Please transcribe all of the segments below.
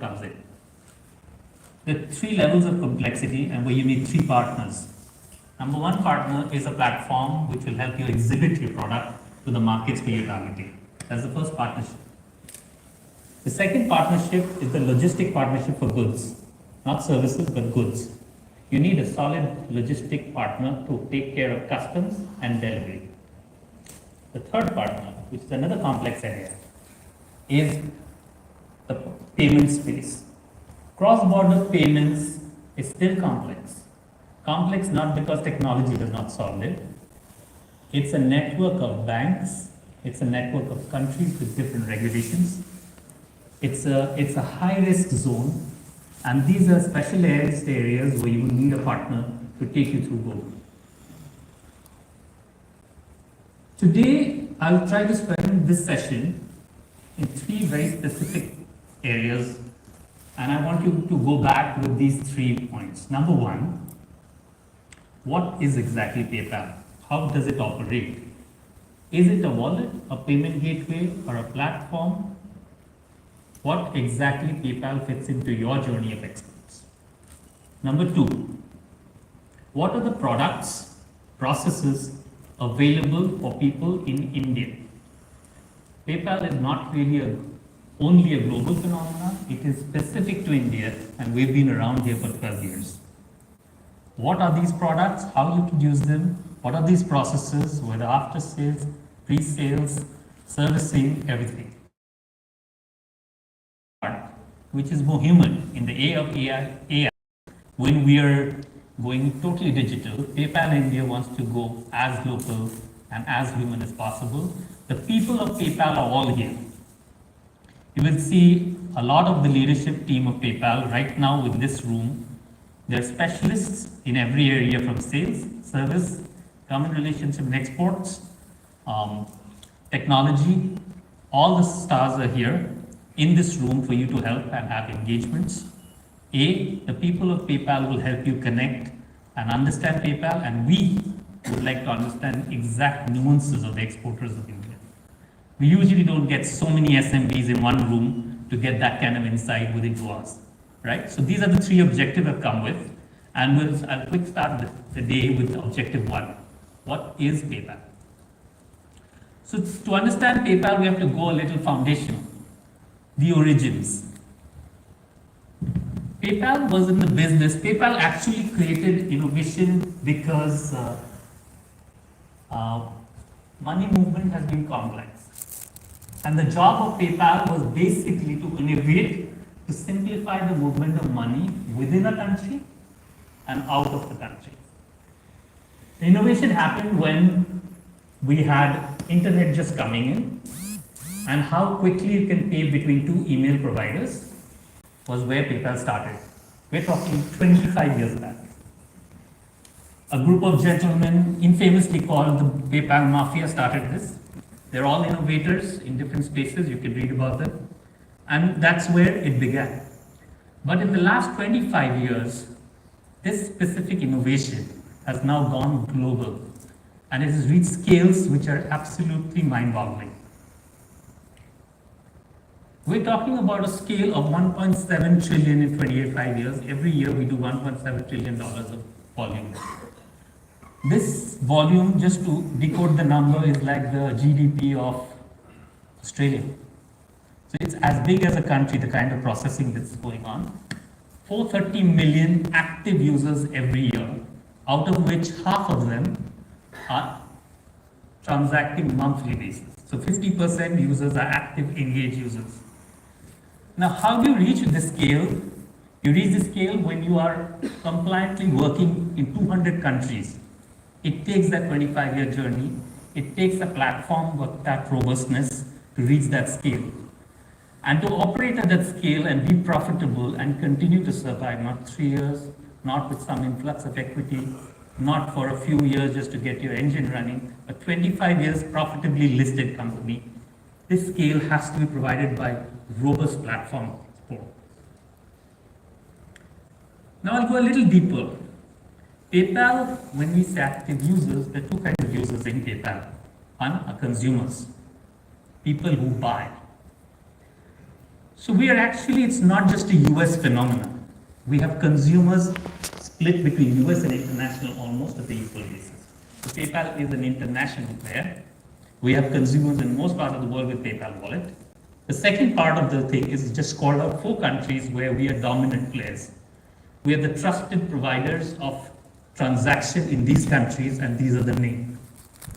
comes in. There are three levels of complexity and where you need three partners. Number one partner is a platform which will help you exhibit your product to the markets where you're targeting. That's the first partnership. The second partnership is the logistic partnership for goods, not services, but goods. You need a solid logistic partner to take care of customs and delivery. The third partner, which is another complex area, is the payment space. Cross-border payments is still complex. Complex not because technology does not solve it. It's a network of banks. It's a network of countries with different regulations. It's a high-risk zone, and these are specialized areas where you will need a partner to take you through both. Today, I'll try to spend this session in three very specific areas, and I want you to go back with these 3 points. Number one, what is exactly PayPal? How does it operate? Is it a wallet, a payment gateway, or a platform? What exactly PayPal fits into your journey of excellence? Number two, what are the products, processes available for people in India? PayPal is not really only a global phenomenon, it is specific to India, and we've been around here for 12 years. What are these products? How you can use them? What are these processes, whether after sales, pre-sales, servicing, everything. Which is more human in the age of AI, when we are going totally digital, PayPal India wants to go as local and as human as possible. The people of PayPal are all here. You will see a lot of the leadership team of PayPal right now in this room. They're specialists in every area from sales, service, government relationship and exports, technology. All the stars are here in this room for you to help and have engagements. The people of PayPal will help you connect and understand PayPal, and we would like to understand exact nuances of the exporters of India. We usually don't get so many SMBs in one room to get that kind of insight within 2 hours, right? So these are the three objectives I've come with, and I'll quick start the day with objective one. What is PayPal? So to understand PayPal, we have to go a little foundational. The origins. PayPal was in the business. PayPal actually created innovation because money movement has been complex. And the job of PayPal was basically to innovate, to simplify the movement of money within a country and out of the country. The innovation happened when we had internet just coming in, and how quickly you can pay between two email providers was where PayPal started. We're talking 25 years back. A group of gentlemen, infamously called the PayPal Mafia, started this. They're all innovators in different spaces, you can read about them. And that's where it began. But in the last 25 years, this specific innovation has now gone global, and it has reached scales which are absolutely mind-boggling. We're talking about a scale of 1.7 trillion in 25 years. Every year we do $1.7 trillion of volume. This volume, just to decode the number, is like the GDP of Australia. So it's as big as a country, the kind of processing that's going on. 430 million active users every year, out of which half of them are transacting monthly basis. So 50% users are active, engaged users. Now, how do you reach this scale? You reach this scale when you are compliantly working in 200 countries. It takes that 25-year journey. It takes a platform with that robustness to reach that scale. And to operate at that scale and be profitable and continue to survive, not 3 years, not with some influx of equity, not for a few years just to get your engine running, but 25 years profitably listed company. This scale has to be provided by robust platform support. Now I'll go a little deeper. PayPal, when we say active users, there are two kinds of users in PayPal. One are consumers, people who buy. So we are actually, it's not just a US phenomenon. We have consumers split between US and international almost at the equal basis. So PayPal is an international player. We have consumers in most parts of the world with PayPal wallet. The second part of the thing is just called out 4 countries where we are dominant players. We are the trusted providers of transaction in these countries, and these are the names,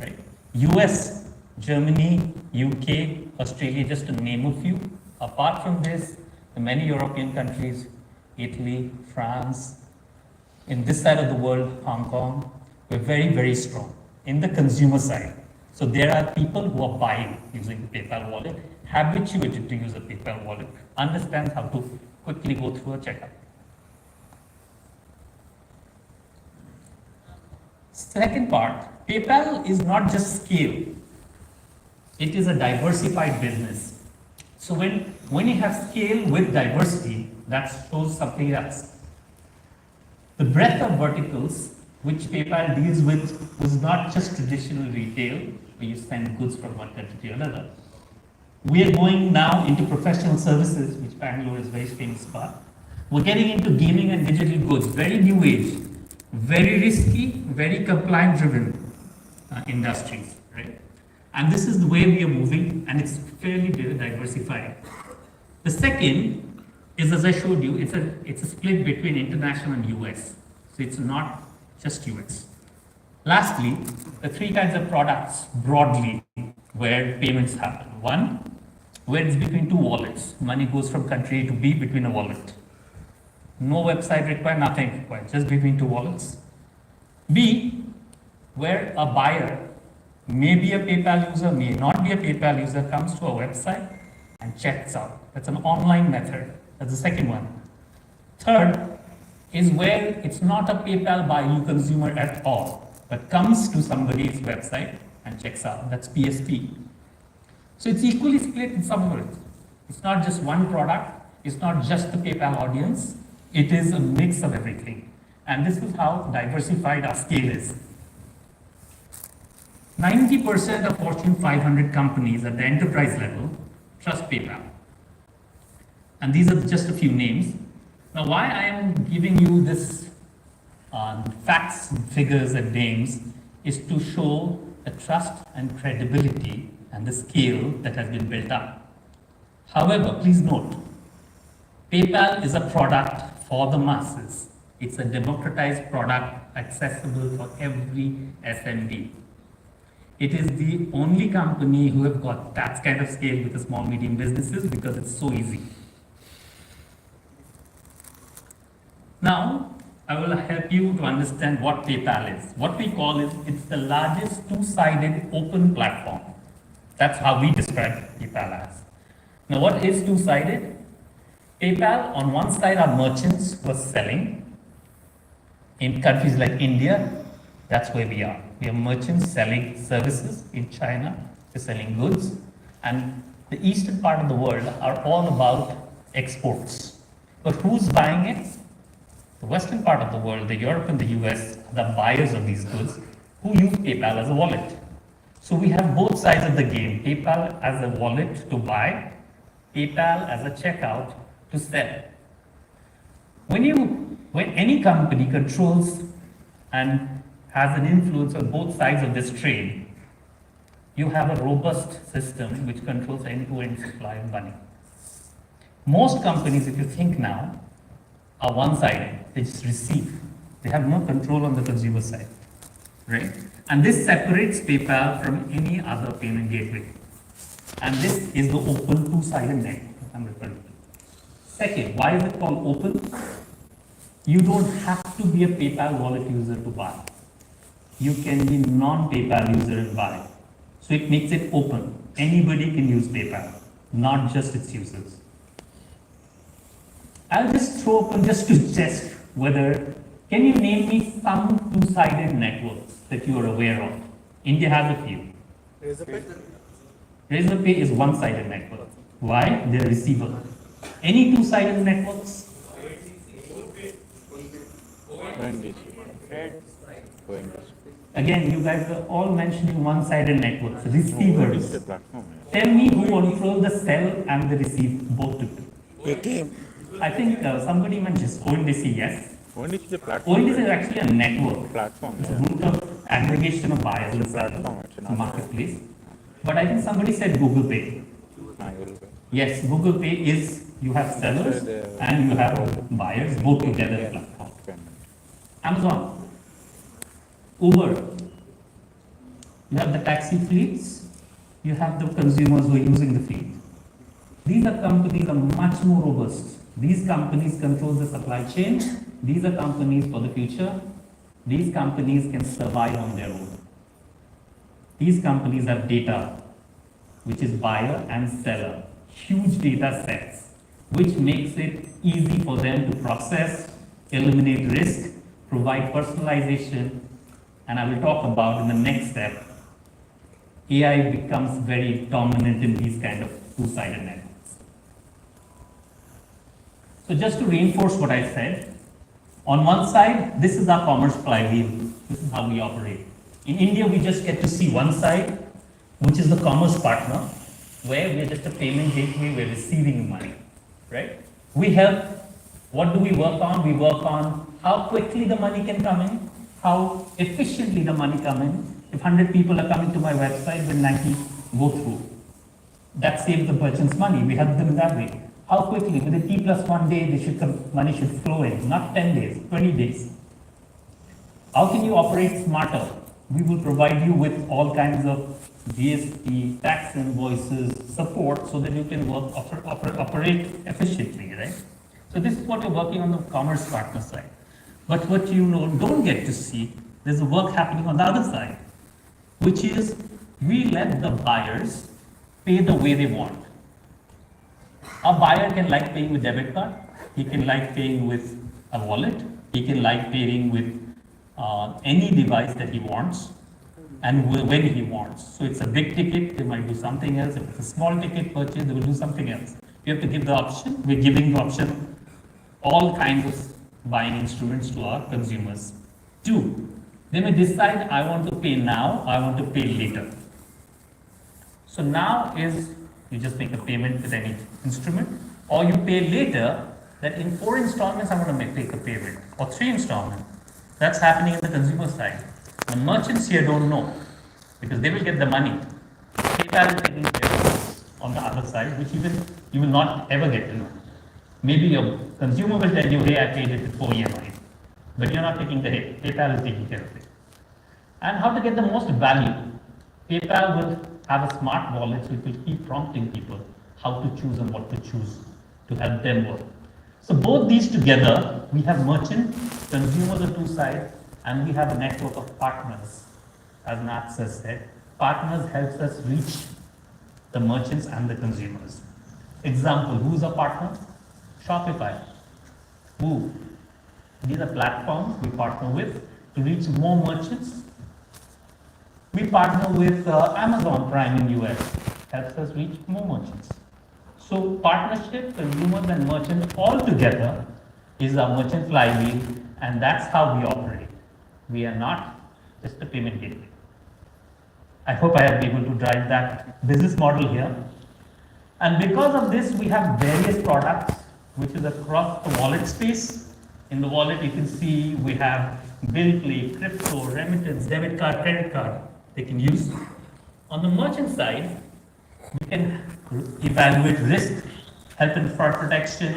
right? US, Germany, UK, Australia, just to name a few. Apart from this, the many European countries, Italy, France, in this side of the world, Hong Kong, we're very, very strong in the consumer side. So there are people who are buying using the PayPal wallet, habituated to use a PayPal wallet, understands how to quickly go through a checkout. Second part, PayPal is not just scale. It is a diversified business. So when you have scale with diversity, that shows something else. The breadth of verticals which PayPal deals with was not just traditional retail, where you send goods from one country to another. We are going now into professional services, which Bengaluru is very famous for. We're getting into gaming and digital goods, very new age, very risky, very compliant-driven industries, right? And this is the way we are moving, and it's fairly diversified. The second is, as I showed you, it's a split between international and US. So it's not just US. Lastly, the 3 kinds of products broadly where payments happen. One, where it's between 2 wallets. Money goes from country A to B between a wallet. No website required, nothing required, just between 2 wallets. B, where a buyer may be a PayPal user, may not be a PayPal user, comes to a website and checks out. That's an online method. That's the second one. Third is where it's not a PayPal buying consumer at all, but comes to somebody's website and checks out. That's PSP. So it's equally split in some of it. It's not just one product. It's not just the PayPal audience. It is a mix of everything. And this is how diversified our scale is. 90% of Fortune 500 companies at the enterprise level trust PayPal. And these are just a few names. Now, why I am giving you this facts, figures, and names is to show the trust and credibility and the scale that has been built up. However, please note, PayPal is a product for the masses. It's a democratized product accessible for every SMB. It is the only company who have got that kind of scale with the small, medium businesses because it's so easy. Now, I will help you to understand what PayPal is. What we call is, it's the largest 2-sided open platform. That's how we describe PayPal as. Now, what is 2-sided? PayPal, on one side, are merchants who are selling. In countries like India, that's where we are. We are merchants selling services. In China, we're selling goods. And the eastern part of the world are all about exports. But who's buying it? The western part of the world, the Europe and the US, are the buyers of these goods who use PayPal as a wallet. So we have both sides of the game. PayPal as a wallet to buy, PayPal as a checkout to sell. When any company controls and has an influence on both sides of this trade, you have a robust system which controls end-to-end supply of money. Most companies, if you think now, are one-sided. They just receive. They have no control on the consumer side, right? And this separates PayPal from any other payment gateway. And this is the open 2-sided net I'm referring to. Second, why is it called open? You don't have to be a PayPal wallet user to buy. You can be non-PayPal user and buy. So it makes it open. Anybody can use PayPal, not just its users. I'll just throw open just to test whether, can you name me some 2-sided networks that you are aware of? India has a few. Razorpay is one-sided network. Why? They're receiver. Any 2-sided networks? Again, you guys are all mentioning one-sided networks, receivers. Tell me who controls the sell and the receive, both together. ATM. I think somebody mentioned ONDC, yes. ONDC is a platform. ONDC is actually a network. Platform, It's a yeah. group of aggregation of buyers and sellers. Platform, it's It's a not marketplace. But I think somebody said Google Pay. Yes, Google Pay is, you have sellers and you have buyers, both together in platform. Amazon, Uber, you have the taxi fleets, you have the consumers who are using the fleet. These are companies are much more robust. These companies control the supply chain. These are companies for the future. These companies can survive on their own. These companies have data, which is buyer and seller, huge data sets, which makes it easy for them to process, eliminate risk, provide personalization, and I will talk about in the next step, AI becomes very dominant in these kind of two-sided networks. So just to reinforce what I said, on one side, this is our commerce flywheel. This is how we operate. In India, we just get to see one side, which is the commerce partner, where we're just a payment gateway, we're receiving money, right? We help, what do we work on? We work on how quickly the money can come in, how efficiently the money come in. If 100 people are coming to my website, then 90 go through. That saves the merchants money. We help them that way. How quickly, within T plus 1 day, money should flow in, not 10 days, 20 days. How can you operate smarter? We will provide you with all kinds of GST, tax invoices, support so that you can operate efficiently, right? So this is what you're working on the commerce partner side. But what you don't get to see, there's a work happening on the other side, which is we let the buyers pay the way they want. A buyer can like paying with debit card, he can like paying with a wallet, he can like paying with any device that he wants and when he wants. So it's a big ticket, they might do something else. If it's a small ticket purchase, they will do something else. You have to give the option. We're giving the option, all kinds of buying instruments to our consumers. Two, they may decide, I want to pay now, I want to pay later. So now is, you just make a payment with any instrument, or you pay later, that in 4 installments I'm going to take a payment, or 3 installments. That's happening in the consumer side. The merchants here don't know, because they will get the money. PayPal is taking care of this on the other side, which you will not ever get to know. Maybe your consumer will tell you, hey, I paid it with 4 EMI, but you're not taking the hit. PayPal is taking care of it. And how to get the most value? PayPal will have a smart wallet which will keep prompting people how to choose and what to choose to help them work. So both these together, we have merchant, consumers on two sides, and we have a network of partners. As Nath has said, partners helps us reach the merchants and the consumers. Example, who's a partner? Shopify. Who? These are platforms we partner with to reach more merchants. We partner with Amazon Prime in US, helps us reach more merchants. So partnership, consumers and merchants all together is our merchant flywheel, and that's how we operate. We are not just a payment gateway. I hope I have been able to drive that business model here. And because of this, we have various products which is across the wallet space. In the wallet, you can see we have bill pay, crypto, remittance, debit card, credit card they can use. On the merchant side, we can evaluate risk, help in fraud protection,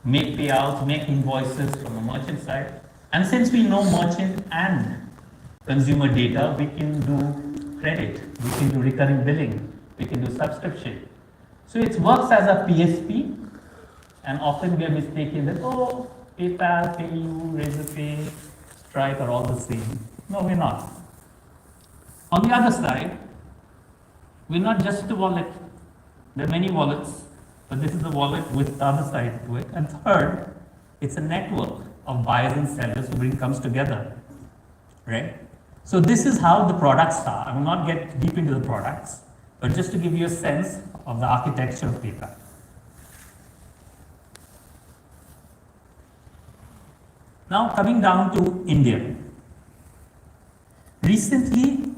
make payouts, make invoices from the merchant side. And since we know merchant and consumer data, we can do credit, we can do recurring billing, we can do subscription. So it works as a PSP, and often we are mistaken that, oh, PayPal, PayU, Razorpay, Stripe are all the same. No, we're not. On the other side, we're not just a wallet. There are many wallets, but this is a wallet with the other side to it. And third, it's a network of buyers and sellers who comes together, right? So this is how the products are. I will not get deep into the products, but just to give you a sense of the architecture of PayPal. Now coming down to India. Recently,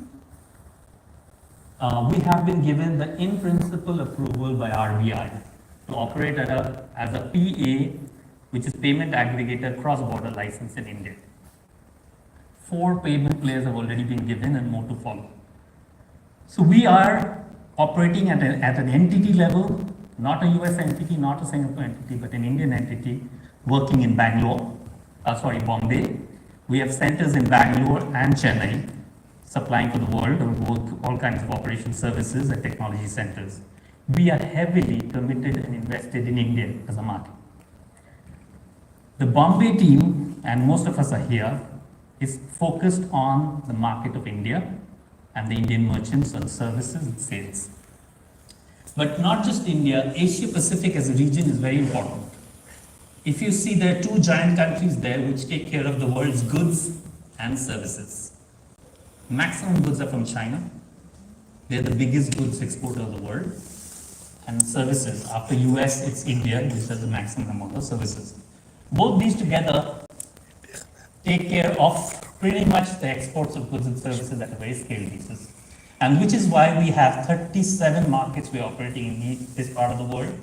we have been given the in-principle approval by RBI to operate as a PA, which is payment aggregator cross-border license in India. 4 payment players have already been given and more to follow. So we are operating at an entity level, not a US entity, not a Singapore entity, but an Indian entity working in Bombay. We have centers in Bangalore and Chennai, supplying to the world with all kinds of operation services and technology centers. We are heavily committed and invested in India as a market. The Bombay team, and most of us are here, is focused on the market of India and the Indian merchants and services and sales. But not just India, Asia Pacific as a region is very important. If you see, there are 2 giant countries there which take care of the world's goods and services. Maximum goods are from China. They're the biggest goods exporter of the world. And services, after US, it's India, which does the maximum amount of services. Both these together take care of pretty much the exports of goods and services at a very scale basis. And which is why we have 37 markets we're operating in this part of the world.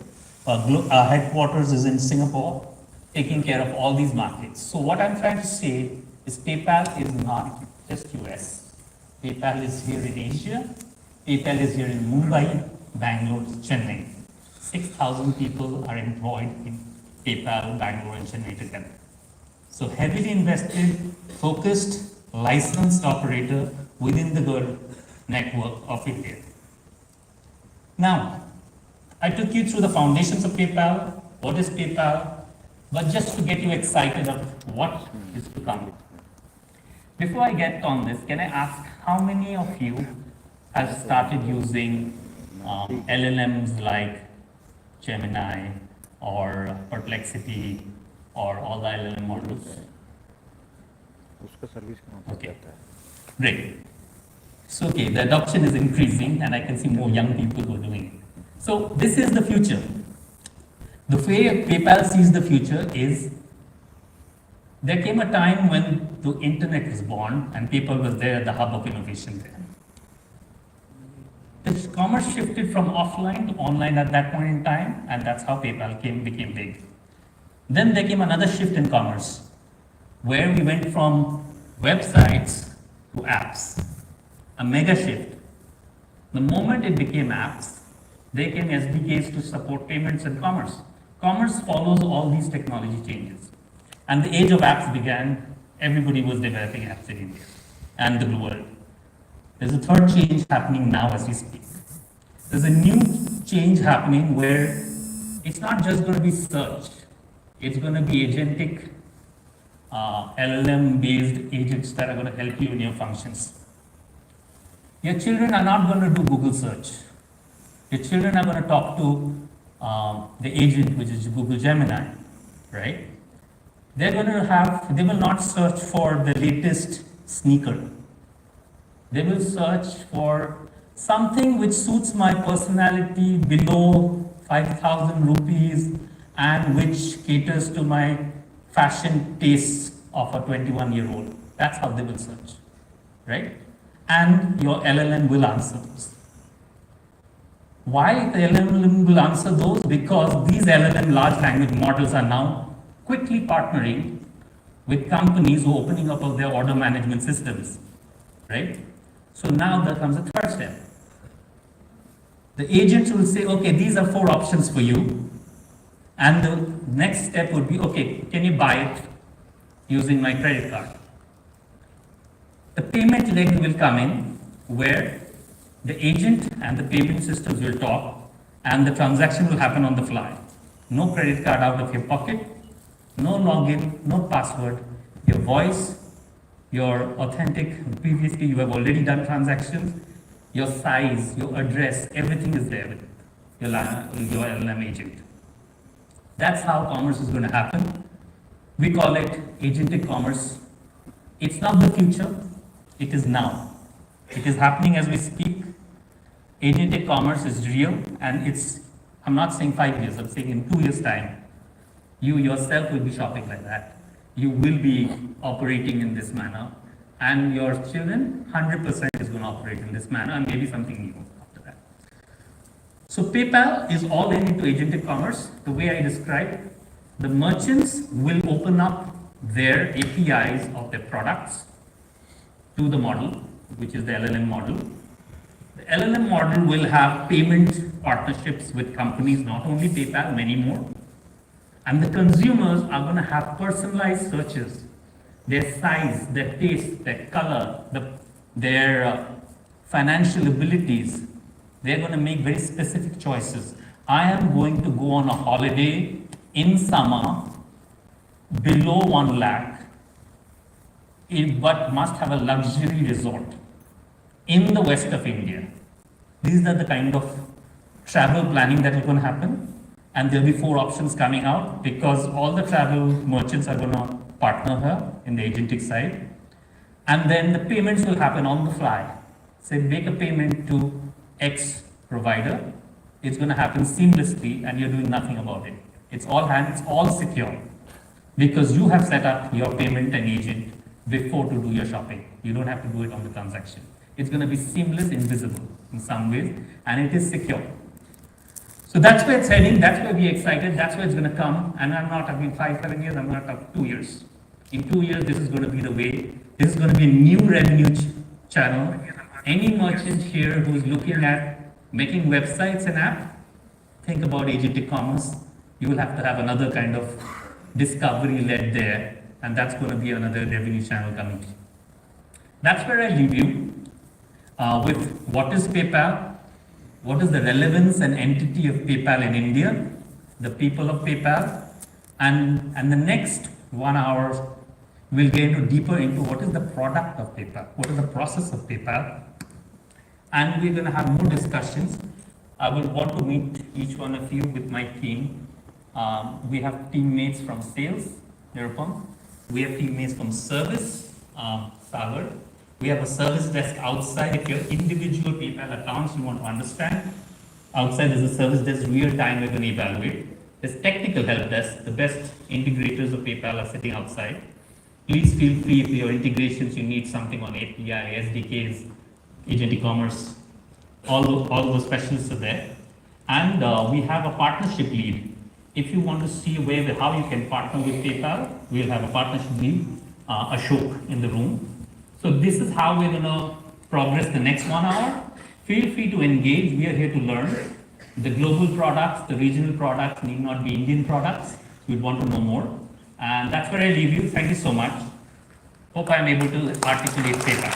Our headquarters is in Singapore, taking care of all these markets. So what I'm trying to say is PayPal is not just US. PayPal is here in Asia. PayPal is here in Mumbai, Bangalore, Chennai. 6,000 people are employed in PayPal, Bangalore, and Chennai together. So heavily invested, focused, licensed operator within the world network of India. Now, I took you through the foundations of PayPal, what is PayPal, but just to get you excited of what is to come. Before I get on this, can I ask how many of you have started using LLMs like Gemini or Perplexity or all the LLM models? Okay, great. So, okay, the adoption is increasing and I can see more young people who are doing it. So, this is the future. The way PayPal sees the future is, there came a time when the internet was born and PayPal was there at the hub of innovation there. This commerce shifted from offline to online at that point in time, and that's how PayPal became big. Then there came another shift in commerce, where we went from websites to apps, a mega shift. The moment it became apps, there came SDKs to support payments and commerce. Commerce follows all these technology changes. And the age of apps began, everybody was developing apps in India and the world. There's a third change happening now as we speak. There's a new change happening where it's not just going to be search, it's going to be agentic, LLM-based agents that are going to help you in your functions. Your children are not going to do Google search. Your children are going to talk to the agent, which is Google Gemini, right? They will not search for the latest sneaker. They will search for something which suits my personality below 5,000 rupees and which caters to my fashion tastes of a 21-year-old. That's how they will search, right? And your LLM will answer those. Why the LLM will answer those? Because these LLM large language models are now quickly partnering with companies who are opening up of their order management systems, right? So now there comes a third step. The agents will say, okay, these are 4 options for you. And the next step would be, okay, can you buy it using my credit card? The payment leg will come in where the agent and the payment systems will talk and the transaction will happen on the fly. No credit card out of your pocket, no login, no password, your voice, your authentic, previously you have already done transactions, your size, your address, everything is there with your LLM agent. That's how commerce is going to happen. We call it agentic commerce. It's not the future, it is now. It is happening as we speak. Agentic commerce is real, and I'm not saying 5 years, I'm saying in 2 years' time, you yourself will be shopping like that. You will be operating in this manner, and your children, 100% is going to operate in this manner, and maybe something new after that. So PayPal is all in into agentic commerce. The way I described, the merchants will open up their APIs of their products to the model, which is the LLM model. The LLM model will have payment partnerships with companies, not only PayPal, many more. And the consumers are going to have personalized searches, their size, their taste, their color, their financial abilities. They're going to make very specific choices. I am going to go on a holiday in summer below 1 lakh, but must have a luxury resort in the west of India. These are the kind of travel planning that is going to happen. And there'll be 4 options coming out because all the travel merchants are going to partner her in the agentic side. And then the payments will happen on the fly. Say, make a payment to X provider. It's going to happen seamlessly and you're doing nothing about it. It's all secure because you have set up your payment and agent before to do your shopping. You don't have to do it on the transaction. It's going to be seamless, invisible in some ways, and it is secure. So that's where it's heading, that's where we're excited, that's where it's going to come. And I've been 5-7 years, I'm going to talk 2 years. In 2 years, this is going to be the way, this is going to be a new revenue channel. Any merchant here who's looking at making websites and app, think about agentic commerce. You will have to have another kind of discovery led there, and that's going to be another revenue channel coming. That's where I leave you with what is PayPal. What is the relevance and entity of PayPal in India, the people of PayPal, and the next 1 hour we'll get into deeper into what is the product of PayPal, what is the process of PayPal, and we're going to have more discussions. I will want to meet each one of you with my team. We have teammates from sales, Nirupam. We have teammates from service, Sagar. We have a service desk outside. If your individual PayPal accounts you want to understand, outside there's a service desk real time we're going to evaluate. There's technical help desk. The best integrators of PayPal are sitting outside. Please feel free if your integrations you need something on API, SDKs, agentic commerce. All those specialists are there. And we have a partnership lead. If you want to see how you can partner with PayPal, we'll have a partnership lead, Ashok, in the room. So this is how we're going to progress the next 1 hour. Feel free to engage. We are here to learn. The global products, the regional products need not be Indian products. We'd want to know more. And that's where I leave you. Thank you so much. Hope I'm able to articulate PayPal.